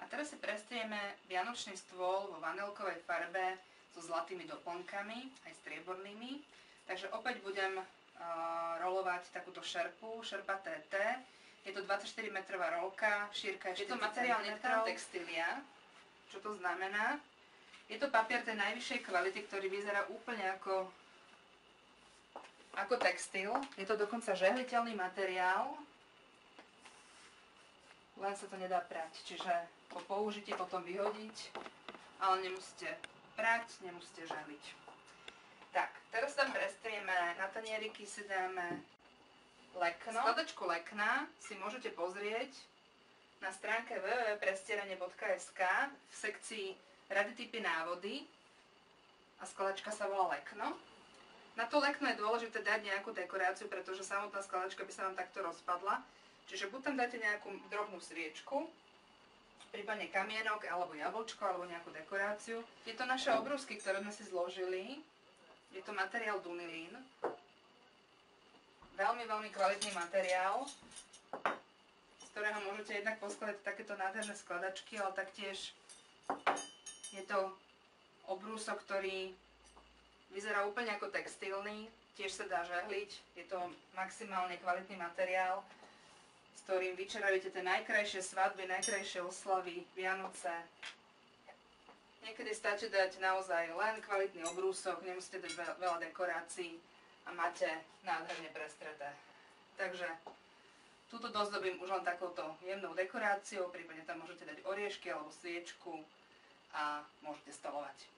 A teraz si prestrieme vianočný stôl vo vanilkovej farbe so zlatými doplnkami, aj striebornými. Takže opäť budem rolovať takúto šerpu, šerpa TT. Je to 24 metrová rolka, šírka je to materiál Netkal Textilia. Čo to znamená? Je to papier tej najvyššej kvality, ktorý vyzerá úplne ako textil. Je to dokonca žehliteľný materiál, len sa to nedá prať, čiže po použití potom vyhodiť, ale nemusíte prať, nemusíte žehliť. Tak, teraz tam prestrieme, na tanieriky si dáme lekno. Skladačku lekna si môžete pozrieť na stránke www.prestieranie.sk v sekcii Rady, tipy, návody a skladačka sa volá lekno. Na to lekno je dôležité dať nejakú dekoráciu, pretože samotná skladačka by sa vám takto rozpadla. Čiže buď tam dáte nejakú drobnú sviečku, prípadne kamienok, alebo jablčko, alebo nejakú dekoráciu. Je to naše obrúsky, ktoré sme si zložili. Je to materiál Dunilin. Veľmi, veľmi kvalitný materiál, z ktorého môžete jednak poskladať takéto nádherné skladačky, ale taktiež je to obrúsok, ktorý vyzerá úplne ako textilný, tiež sa dá žehliť. Je to maximálne kvalitný materiál, s ktorým vyčarujete tie najkrajšie svadby, najkrajšie oslavy, Vianoce. Niekedy stačí dať naozaj len kvalitný obrúsok, nemusíte dať veľa dekorácií a máte nádherne prestreté. Takže túto dozdobím už len takouto jemnou dekoráciou, prípadne tam môžete dať oriešky alebo sviečku a môžete stolovať.